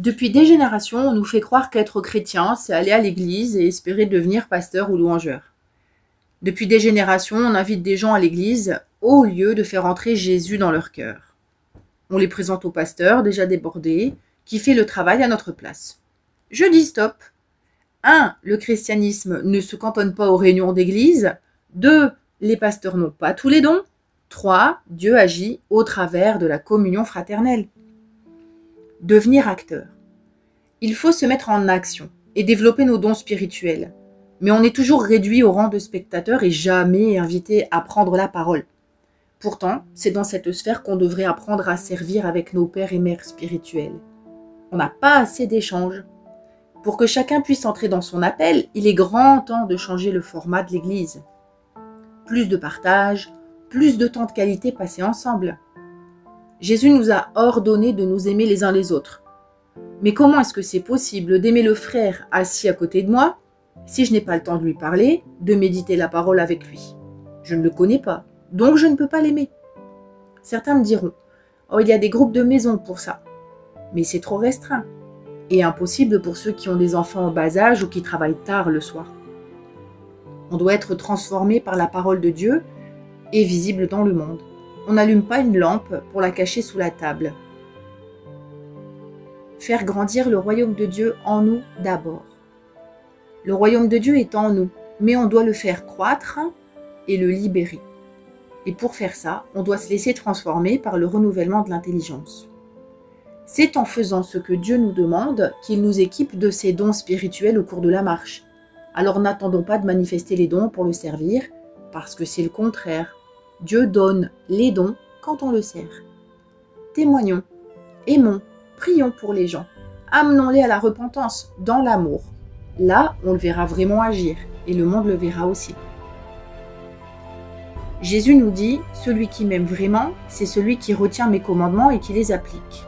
Depuis des générations, on nous fait croire qu'être chrétien, c'est aller à l'église et espérer devenir pasteur ou louangeur. Depuis des générations, on invite des gens à l'église au lieu de faire entrer Jésus dans leur cœur. On les présente au pasteur, déjà débordé, qui fait le travail à notre place. Je dis stop. 1. Le christianisme ne se cantonne pas aux réunions d'église. 2. Les pasteurs n'ont pas tous les dons. 3. Dieu agit au travers de la communion fraternelle. Devenir acteur. Il faut se mettre en action et développer nos dons spirituels. Mais on est toujours réduit au rang de spectateur et jamais invité à prendre la parole. Pourtant, c'est dans cette sphère qu'on devrait apprendre à servir avec nos pères et mères spirituels. On n'a pas assez d'échanges. Pour que chacun puisse entrer dans son appel, il est grand temps de changer le format de l'Église. Plus de partage, plus de temps de qualité passé ensemble. Jésus nous a ordonné de nous aimer les uns les autres. Mais comment est-ce que c'est possible d'aimer le frère assis à côté de moi si je n'ai pas le temps de lui parler, de méditer la parole avec lui? Je ne le connais pas, donc je ne peux pas l'aimer. Certains me diront « Oh, il y a des groupes de maison pour ça. » Mais c'est trop restreint et impossible pour ceux qui ont des enfants en bas âge ou qui travaillent tard le soir. On doit être transformé par la parole de Dieu et visible dans le monde. On n'allume pas une lampe pour la cacher sous la table. Faire grandir le royaume de Dieu en nous d'abord. Le royaume de Dieu est en nous, mais on doit le faire croître et le libérer. Et pour faire ça, on doit se laisser transformer par le renouvellement de l'intelligence. C'est en faisant ce que Dieu nous demande qu'il nous équipe de ses dons spirituels au cours de la marche. Alors n'attendons pas de manifester les dons pour le servir, parce que c'est le contraire. Dieu donne les dons quand on le sert. Témoignons, aimons, prions pour les gens. Amenons-les à la repentance, dans l'amour. Là, on le verra vraiment agir, et le monde le verra aussi. Jésus nous dit, celui qui m'aime vraiment, c'est celui qui retient mes commandements et qui les applique.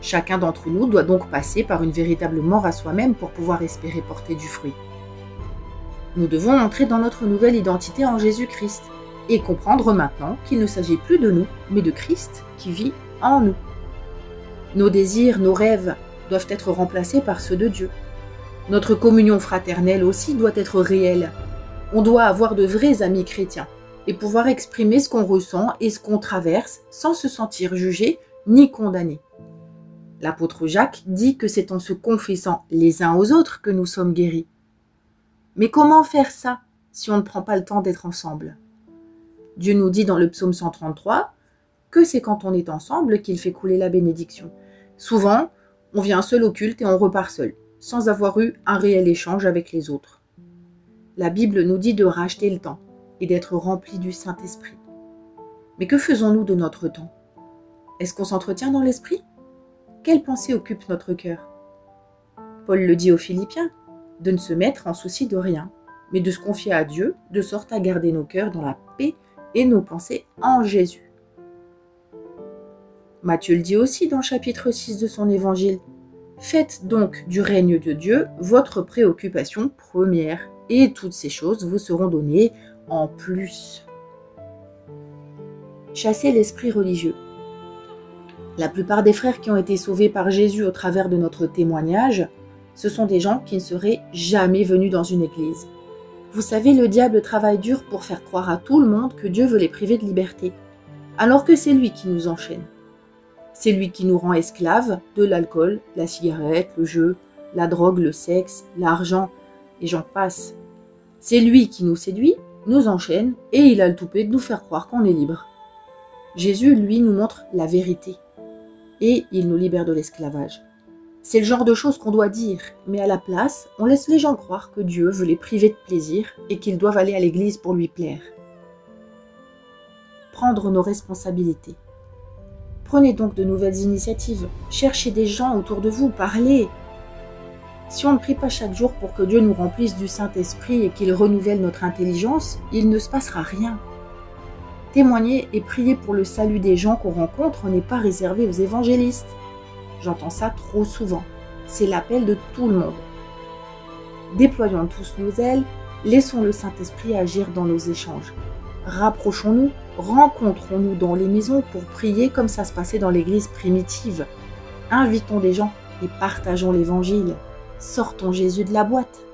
Chacun d'entre nous doit donc passer par une véritable mort à soi-même pour pouvoir espérer porter du fruit. Nous devons entrer dans notre nouvelle identité en Jésus-Christ et comprendre maintenant qu'il ne s'agit plus de nous, mais de Christ qui vit en nous. Nos désirs, nos rêves doivent être remplacés par ceux de Dieu. Notre communion fraternelle aussi doit être réelle. On doit avoir de vrais amis chrétiens et pouvoir exprimer ce qu'on ressent et ce qu'on traverse sans se sentir jugé ni condamné. L'apôtre Jacques dit que c'est en se confessant les uns aux autres que nous sommes guéris. Mais comment faire ça si on ne prend pas le temps d'être ensemble? Dieu nous dit dans le psaume 133 que c'est quand on est ensemble qu'il fait couler la bénédiction. Souvent, on vient seul au culte et on repart seul, sans avoir eu un réel échange avec les autres. La Bible nous dit de racheter le temps et d'être rempli du Saint-Esprit. Mais que faisons-nous de notre temps? Est-ce qu'on s'entretient dans l'esprit? Quelle pensée occupe notre cœur? Paul le dit aux Philippiens, de ne se mettre en souci de rien, mais de se confier à Dieu, de sorte à garder nos cœurs dans la paix et nos pensées en Jésus. Matthieu le dit aussi dans le chapitre 6 de son évangile. Faites donc du règne de Dieu votre préoccupation première, et toutes ces choses vous seront données en plus. Chassez l'esprit religieux. La plupart des frères qui ont été sauvés par Jésus au travers de notre témoignage, ce sont des gens qui ne seraient jamais venus dans une église. Vous savez, le diable travaille dur pour faire croire à tout le monde que Dieu veut les priver de liberté, alors que c'est lui qui nous enchaîne. C'est lui qui nous rend esclaves de l'alcool, la cigarette, le jeu, la drogue, le sexe, l'argent, et j'en passe. C'est lui qui nous séduit, nous enchaîne, et il a le toupet de nous faire croire qu'on est libre. Jésus, lui, nous montre la vérité, et il nous libère de l'esclavage. C'est le genre de choses qu'on doit dire, mais à la place, on laisse les gens croire que Dieu veut les priver de plaisir et qu'ils doivent aller à l'église pour lui plaire. Prendre nos responsabilités. Prenez donc de nouvelles initiatives, cherchez des gens autour de vous, parlez. Si on ne prie pas chaque jour pour que Dieu nous remplisse du Saint-Esprit et qu'il renouvelle notre intelligence, il ne se passera rien. Témoigner et prier pour le salut des gens qu'on rencontre n'est pas réservé aux évangélistes. J'entends ça trop souvent. C'est l'appel de tout le monde. Déployons tous nos ailes, laissons le Saint-Esprit agir dans nos échanges. Rapprochons-nous, rencontrons-nous dans les maisons pour prier comme ça se passait dans l'église primitive. Invitons des gens et partageons l'évangile. Sortons Jésus de la boîte.